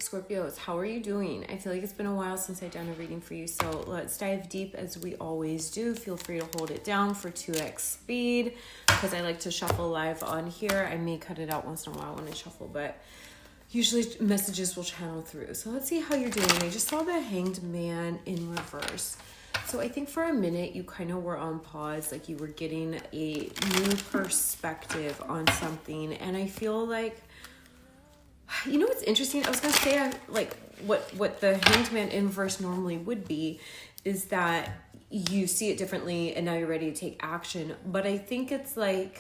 Scorpios, how are you doing? I feel like it's been a while since I've done a reading for you, so let's dive deep as we always do. Feel free to hold it down for 2x speed because I like to shuffle live on here. I may cut it out once in a while when I shuffle, but usually messages will channel through. So let's see how you're doing. I just saw the Hanged Man in reverse. So I think for a minute you kind of were on pause, like you were getting a new perspective on something, and I feel like, you know what's interesting? I was going to say, like, what the Hanged Man inverse normally would be is that you see it differently and now you're ready to take action. But I think it's like,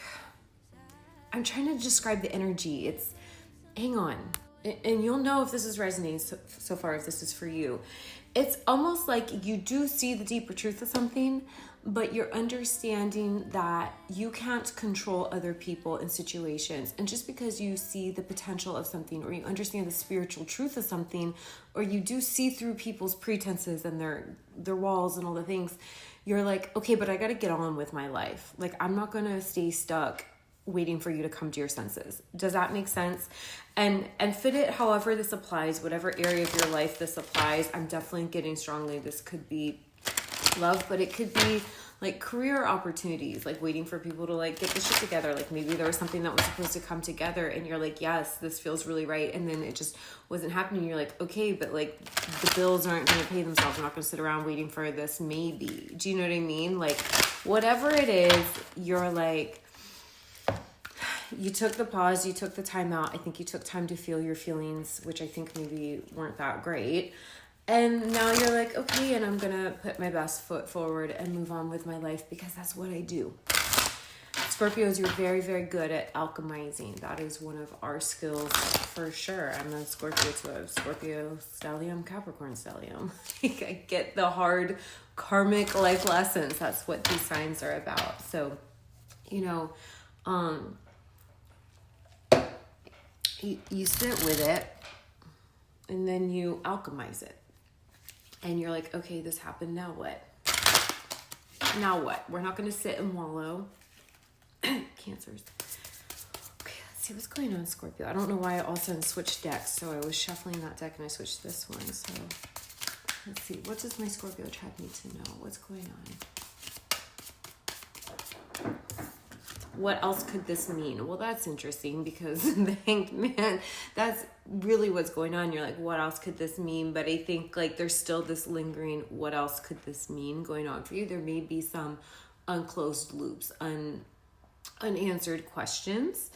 I'm trying to describe the energy. It's, hang on. And you'll know if this is resonating so far, if this is for you. It's almost like you do see the deeper truth of something, but you're understanding that you can't control other people and situations. And just because you see the potential of something, or you understand the spiritual truth of something, or you do see through people's pretenses and their walls and all the things, you're like, okay, but I got to get on with my life. Like, I'm not going to stay stuck waiting for you to come to your senses. Does that make sense? And fit it however this applies, whatever area of your life this applies. I'm definitely getting strongly this could be love, but it could be like career opportunities, like waiting for people to like get the shit together. Like maybe there was something that was supposed to come together and you're like, yes, this feels really right, and then it just wasn't happening. You're like, okay, but like the bills aren't going to pay themselves. I'm not going to sit around waiting for this maybe. Do you know what I mean? Like whatever it is, you're like, you took the pause, you took the time out. I think you took time to feel your feelings, which I think maybe weren't that great. And now you're like, okay, and I'm going to put my best foot forward and move on with my life because that's what I do. Scorpios, you're very, very good at alchemizing. That is one of our skills for sure. I'm a Scorpio too. I have Scorpio stellium, Capricorn stellium. I get the hard karmic life lessons. That's what these signs are about. So, you know, you sit with it and then you alchemize it. And you're like, okay, this happened, now what? Now what? We're not going to sit and wallow. Cancers. Okay, let's see what's going on, Scorpio. I don't know why I all of a sudden switched decks. So I was shuffling that deck and I switched this one. So let's see. What does my Scorpio tribe need to know? What's going on? What else could this mean? Well, that's interesting because the Hanged Man, that's really what's going on. You're like, what else could this mean? But I think like there's still this lingering, what else could this mean going on for you? There may be some unclosed loops, unanswered questions.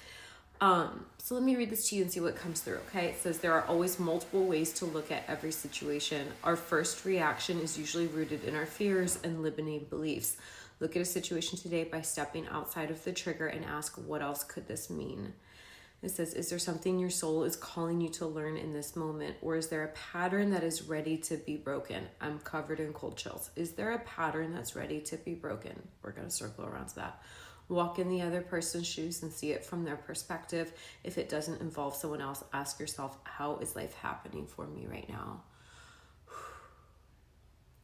So let me read this to you and see what comes through, okay? It says, there are always multiple ways to look at every situation. Our first reaction is usually rooted in our fears and limiting beliefs. Look at a situation today by stepping outside of the trigger and ask, what else could this mean? It says, is there something your soul is calling you to learn in this moment? Or is there a pattern that is ready to be broken? I'm covered in cold chills. Is there a pattern that's ready to be broken? We're going to circle around to that. Walk in the other person's shoes and see it from their perspective. If it doesn't involve someone else, ask yourself, how is life happening for me right now?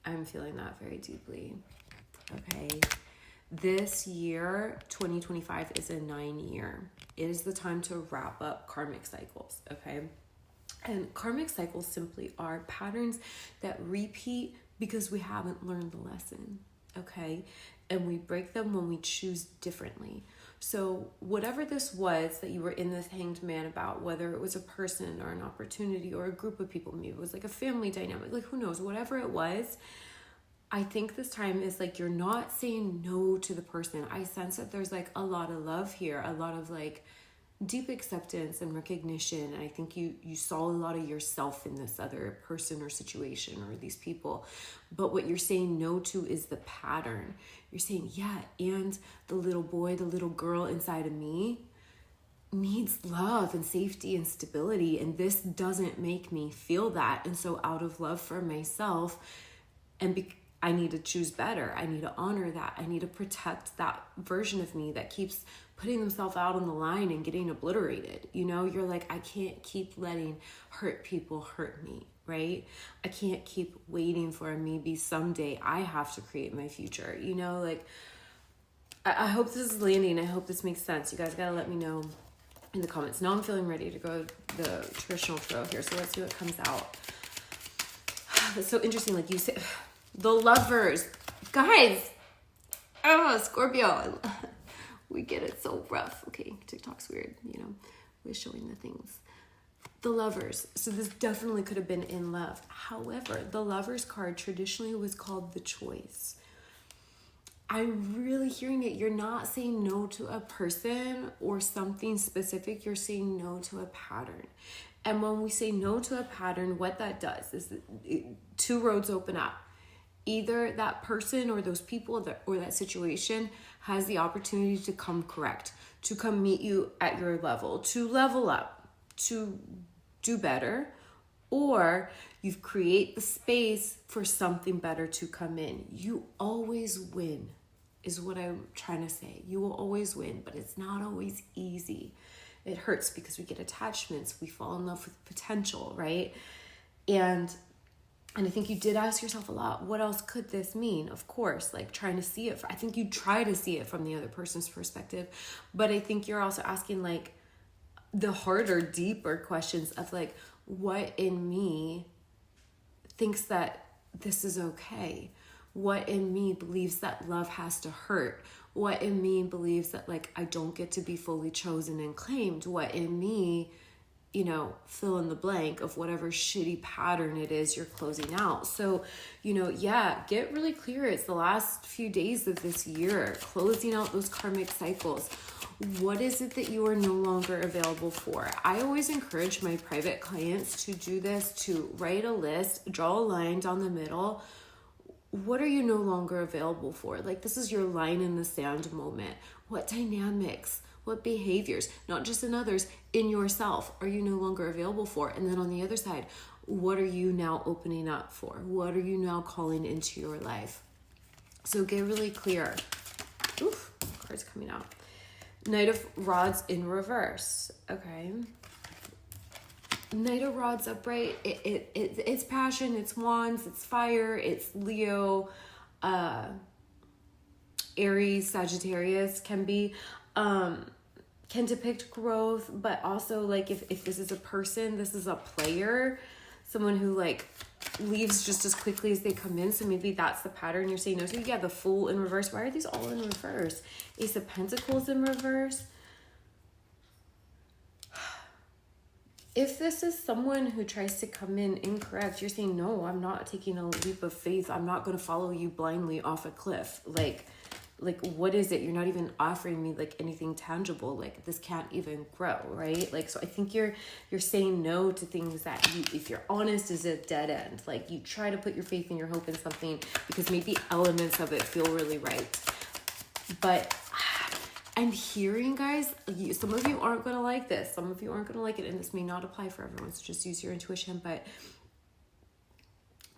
I'm feeling that very deeply. Okay, this year, 2025, is a 9-year. It is the time to wrap up karmic cycles, okay? And karmic cycles simply are patterns that repeat because we haven't learned the lesson, okay? And we break them when we choose differently. So whatever this was that you were in this Hanged Man about, whether it was a person or an opportunity or a group of people, maybe it was like a family dynamic, like who knows, whatever it was, I think this time is like you're not saying no to the person. I sense that there's like a lot of love here, a lot of like deep acceptance and recognition. And I think you saw a lot of yourself in this other person or situation or these people. But what you're saying no to is the pattern. You're saying, yeah, and the little boy, the little girl inside of me needs love and safety and stability. And this doesn't make me feel that. And so out of love for myself I need to choose better. I need to honor that. I need to protect that version of me that keeps putting themselves out on the line and getting obliterated. You know, you're like, I can't keep letting hurt people hurt me, right? I can't keep waiting for a maybe someday. I have to create my future. You know, like, I hope this is landing. I hope this makes sense. You guys got to let me know in the comments. Now I'm feeling ready to go the traditional tarot here. So let's see what comes out. It's so interesting. Like you said, the Lovers. Guys, oh, Scorpio. We get it so rough. Okay, TikTok's weird, you know. We're showing the things. The Lovers. So this definitely could have been in love. However, the Lovers card traditionally was called the Choice. I'm really hearing it. You're not saying no to a person or something specific. You're saying no to a pattern. And when we say no to a pattern, what that does is two roads open up. Either that person or those people or that situation has the opportunity to come correct, to come meet you at your level, to level up, to do better, or you create the space for something better to come in. You always win, is what I'm trying to say. You will always win, but it's not always easy. It hurts because we get attachments. We fall in love with potential, right? And I think you did ask yourself a lot, what else could this mean? Of course, like trying to see it. I think you try to see it from the other person's perspective, but I think you're also asking like the harder, deeper questions of like, what in me thinks that this is okay? What in me believes that love has to hurt? What in me believes that like I don't get to be fully chosen and claimed? What in me, you know, fill in the blank of whatever shitty pattern it is you're closing out. So, you know, yeah, get really clear. It's the last few days of this year, closing out those karmic cycles. What is it that you are no longer available for? I always encourage my private clients to do this, to write a list, draw a line down the middle. What are you no longer available for? Like, this is your line in the sand moment. What dynamics, what behaviors, not just in others, in yourself, are you no longer available for? And then on the other side, what are you now opening up for? What are you now calling into your life? So get really clear. Oof, card's coming out. Knight of Rods in reverse. Okay. Knight of Rods upright. It's passion, it's wands, it's fire, it's Leo, Aries, Sagittarius can be, can depict growth, but also like if this is a person, this is a player, someone who like leaves just as quickly as they come in. So maybe that's the pattern you're saying no to. Yeah, the Fool in reverse. Why are these all in reverse? Ace of Pentacles in reverse. If this is someone who tries to come in incorrect, you're saying, no, I'm not taking a leap of faith. I'm not going to follow you blindly off a cliff. Like, what is it? You're not even offering me like anything tangible. Like, this can't even grow, right? Like, so I think you're saying no to things that you, if you're honest, is a dead end. Like, you try to put your faith and your hope in something because maybe elements of it feel really right. But I'm hearing, guys, some of you aren't going to like this. Some of you aren't going to like it, and this may not apply for everyone, so just use your intuition. But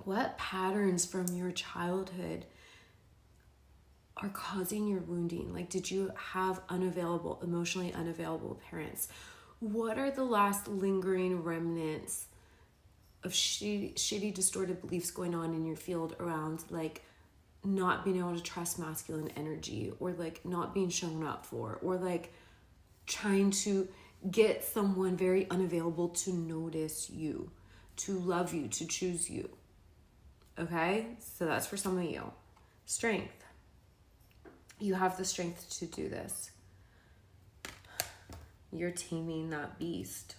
what patterns from your childhood are causing your wounding? Like, did you have emotionally unavailable parents? What are the last lingering remnants of shitty, distorted beliefs going on in your field around, like, not being able to trust masculine energy, or like not being shown up for, or like trying to get someone very unavailable to notice you, to love you, to choose you? Okay, so that's for some of you. Strength. You have the strength to do this. You're taming that beast.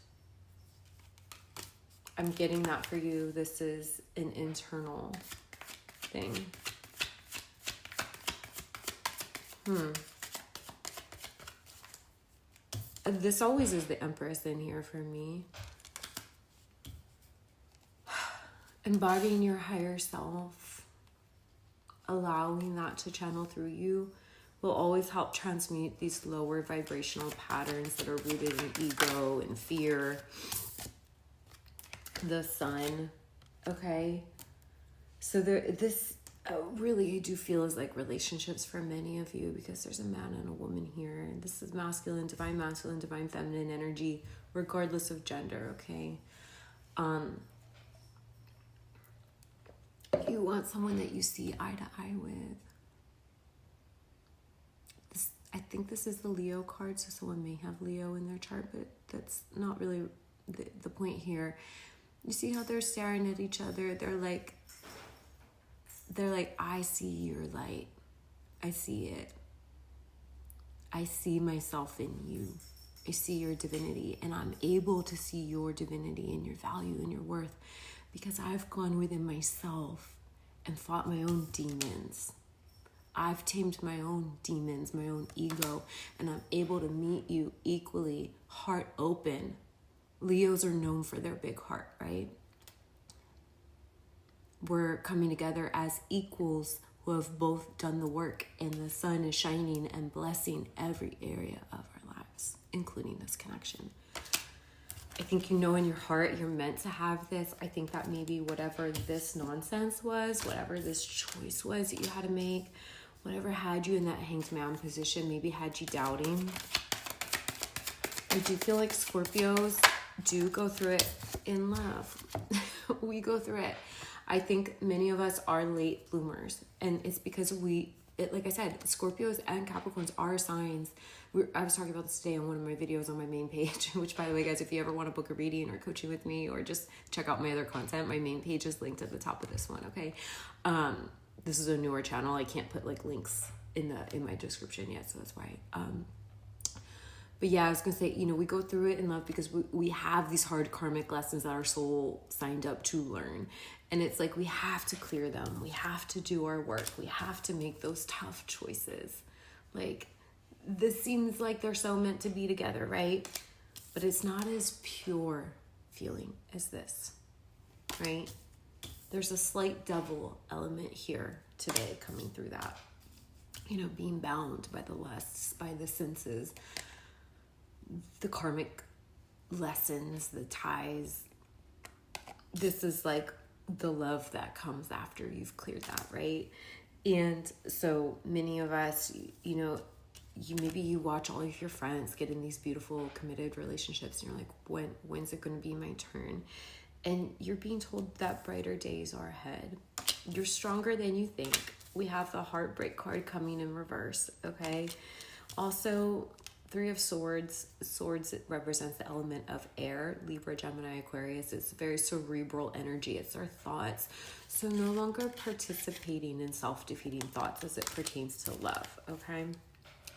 I'm getting that for you. This is an internal thing. This always is the Empress in here for me. Embodying your higher self, allowing that to channel through you, will always help transmute these lower vibrational patterns that are rooted in ego and fear. The Sun, okay? So this really, I do feel is like relationships for many of you, because there's a man and a woman here, and this is masculine, divine feminine energy, regardless of gender, okay? You want someone that you see eye to eye with. I think this is the Leo card, so someone may have Leo in their chart, but that's not really the point here. You see how they're staring at each other? They're like, I see your light. I see it. I see myself in you. I see your divinity, and I'm able to see your divinity and your value and your worth because I've gone within myself and fought my own demons. I've tamed my own demons, my own ego, and I'm able to meet you equally, heart open. Leos are known for their big heart, right? We're coming together as equals who have both done the work, and the sun is shining and blessing every area of our lives, including this connection. I think you know in your heart you're meant to have this. I think that maybe whatever this nonsense was, whatever this choice was that you had to make, whatever had you in that hanged man position, maybe had you doubting. I do feel like Scorpios do go through it in love. We go through it. I think many of us are late bloomers, and it's because like I said, Scorpios and Capricorns are signs. I was talking about this today on one of my videos on my main page, which, by the way, guys, if you ever want to book a reading or coaching with me or just check out my other content, my main page is linked at the top of this one, okay? This is a newer channel. I can't put like links in my description yet, so that's why. But yeah, I was going to say, we go through it in love because we have these hard karmic lessons that our soul signed up to learn. And it's like we have to clear them. We have to do our work. We have to make those tough choices. Like, this seems like they're so meant to be together, right? But it's not as pure feeling as this, right? There's a slight devil element here today coming through that. Being bound by the lusts, by the senses, the karmic lessons, the ties. This is like the love that comes after you've cleared that, right? And so many of us, maybe you watch all of your friends get in these beautiful committed relationships and you're like, when's it going to be my turn? And you're being told that brighter days are ahead. You're stronger than you think. We have the heartbreak card coming in reverse, okay? Also, 3 of Swords. Swords represents the element of air, Libra, Gemini, Aquarius. It's very cerebral energy. It's our thoughts. So no longer participating in self-defeating thoughts as it pertains to love, okay?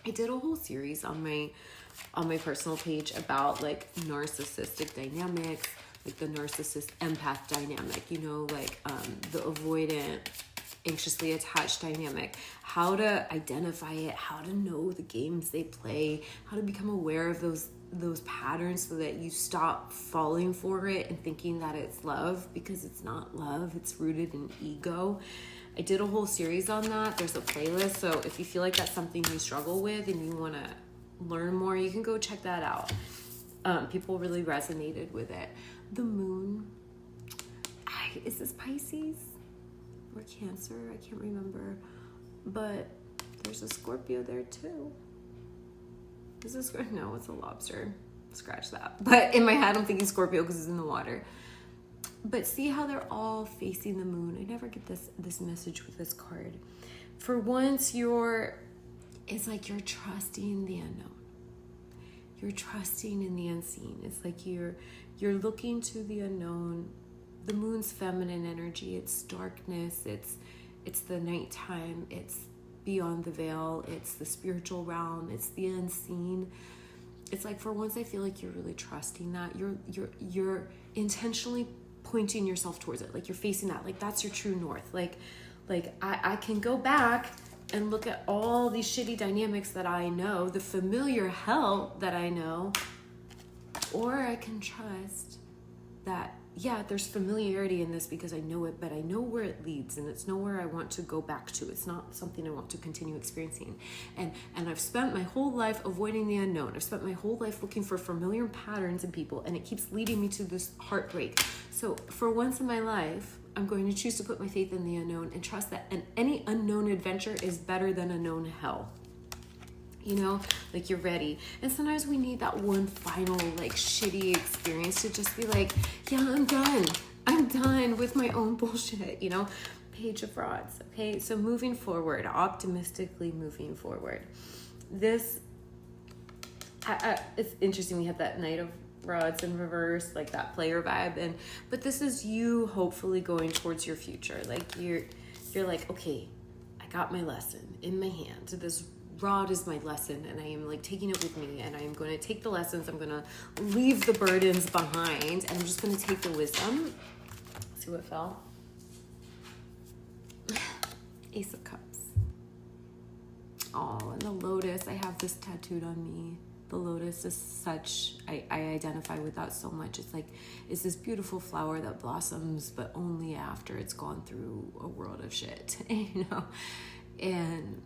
I did a whole series on my personal page about like narcissistic dynamics, like the narcissist empath dynamic, the avoidant, anxiously attached dynamic, how to identify it, how to know the games they play, how to become aware of those patterns so that you stop falling for it and thinking that it's love, because it's not love, it's rooted in ego. I did a whole series on that. There's a playlist, so if you feel like that's something you struggle with and you want to learn more, you can go check that out. People really resonated with it. The moon, is this Pisces or Cancer? I can't remember, but there's a Scorpio there too. Is this, no, it's a lobster. Scratch that. But in my head, I'm thinking Scorpio because it's in the water. But see how they're all facing the moon. I never get this message with this card. For once, it's like you're trusting the unknown. You're trusting in the unseen. It's like you're looking to the unknown. The moon's feminine energy. It's darkness. It's the nighttime. It's beyond the veil. It's the spiritual realm. It's the unseen. It's like for once I feel like you're really trusting that. You're intentionally pointing yourself towards it. Like you're facing that. Like that's your true north. Like I can go back and look at all these shitty dynamics that I know, the familiar hell that I know, or I can trust that, yeah, there's familiarity in this because I know it, but I know where it leads, and it's nowhere I want to go back to. It's not something I want to continue experiencing. And I've spent my whole life avoiding the unknown. I've spent my whole life looking for familiar patterns in people, and it keeps leading me to this heartbreak. So for once in my life, I'm going to choose to put my faith in the unknown and trust that any unknown adventure is better than a known hell. Like you're ready. And sometimes we need that one final shitty experience to just be like, yeah, I'm done with my own bullshit, Page of Rods. Okay, so moving forward, optimistically moving forward. this, it's interesting. We have that Knight of Rods in reverse, like that player vibe. But this is you hopefully going towards your future. Like you're like, okay, I got my lesson in my hand. This rod is my lesson, and I am like taking it with me, and I am going to take the lessons. I'm going to leave the burdens behind, and I'm just going to take the wisdom. See what fell? Ace of Cups. Oh, and the lotus. I have this tattooed on me. The lotus is such, I identify with that so much. It's like, it's this beautiful flower that blossoms, but only after it's gone through a world of shit, you know? And,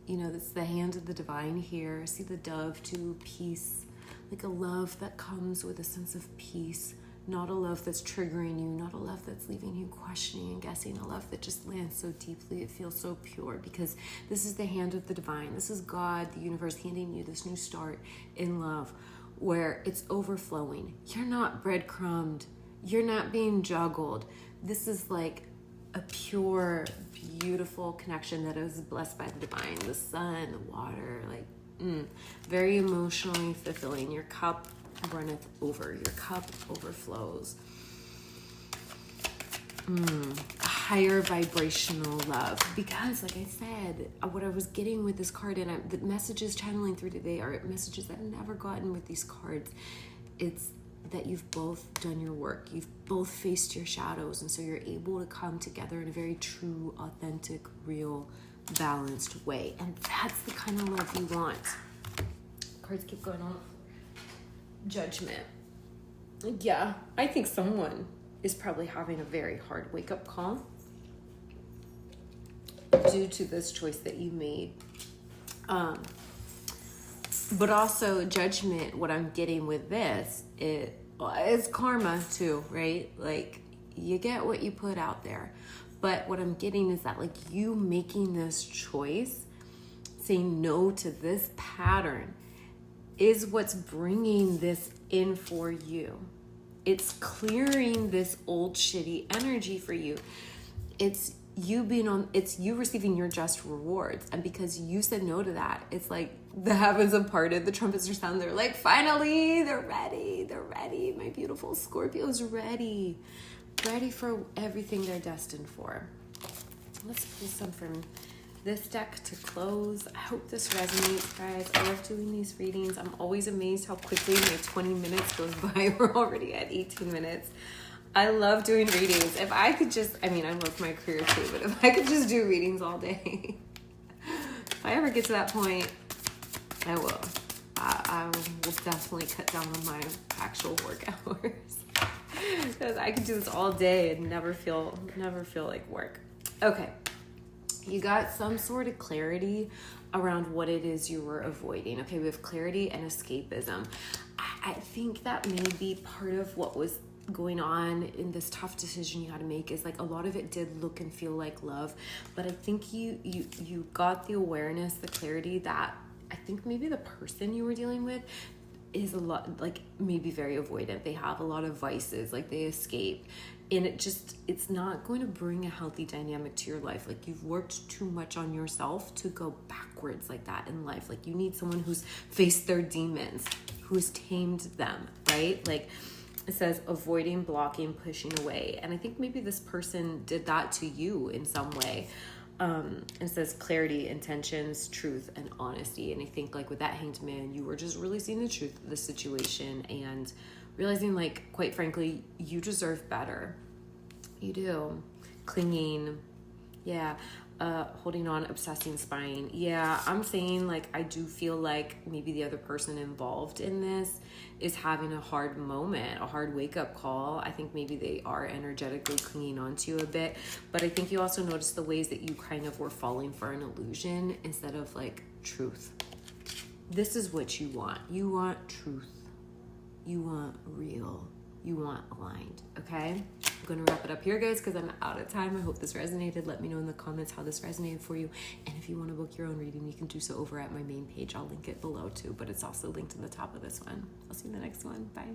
you know, it's the hand of the divine here. See the dove too, peace, like a love that comes with a sense of peace. Not a love that's triggering you, not a love that's leaving you questioning and guessing, a love that just lands so deeply, it feels so pure, because this is the hand of the divine. This is God, the universe, handing you this new start in love where it's overflowing. You're not breadcrumbed. You're not being juggled. This is like a pure, beautiful connection that is blessed by the divine, the sun, the water, like very emotionally fulfilling. Your cup runneth over, your cup overflows. A higher vibrational love, because like I said, what I was getting with this card, and the messages channeling through today are messages I've never gotten with these cards. It's that you've both done your work, you've both faced your shadows, and so you're able to come together in a very true, authentic, real, balanced way. And that's the kind of love you want. Cards keep going on. Judgment. Yeah, I think someone is probably having a very hard wake-up call due to this choice that you made. But also judgment, what I'm getting with this, it's karma too, right? Like you get what you put out there. But what I'm getting is that like you making this choice, saying no to this pattern, is what's bringing this in for you. It's clearing this old shitty energy for you. It's you receiving your just rewards. And because you said no to that, it's like the heavens have parted, the trumpets are sounding. They're like, finally, they're ready. My beautiful Scorpio's ready for everything they're destined for. Let's pull some from this deck to close. I hope this resonates, guys. I love doing these readings. I'm always amazed how quickly my 20 minutes goes by. We're already at 18 minutes. I love doing readings. If I could just, I love my career too, but if I could just do readings all day, if I ever get to that point, I will. I will definitely cut down on my actual work hours because I could do this all day and never feel like work. Okay. You got some sort of clarity around what it is you were avoiding. Okay, we have clarity and escapism. I think that may be part of what was going on in this tough decision you had to make, is like a lot of it did look and feel like love, but I think you got the awareness, the clarity that I think maybe the person you were dealing with is a lot, like maybe very avoidant. They have a lot of vices, like they escape. And it's not going to bring a healthy dynamic to your life. Like you've worked too much on yourself to go backwards like that in life. Like you need someone who's faced their demons, who's tamed them, right? Like it says avoiding, blocking, pushing away. And I think maybe this person did that to you in some way. It says clarity, intentions, truth, and honesty. And I think like with that Hanged Man, you were just really seeing the truth of the situation and realizing, like, quite frankly, you deserve better. You do. Clinging. Yeah. Holding on, obsessing, spying. Yeah, I'm saying, like, I do feel like maybe the other person involved in this is having a hard moment, a hard wake-up call. I think maybe they are energetically clinging on to you a bit. But I think you also notice the ways that you kind of were falling for an illusion instead of, like, truth. This is what you want. You want truth. You want real. You want aligned, okay? I'm going to wrap it up here, guys, because I'm out of time. I hope this resonated. Let me know in the comments how this resonated for you. And if you want to book your own reading, you can do so over at my main page. I'll link it below too, but it's also linked in the top of this one. I'll see you in the next one. Bye.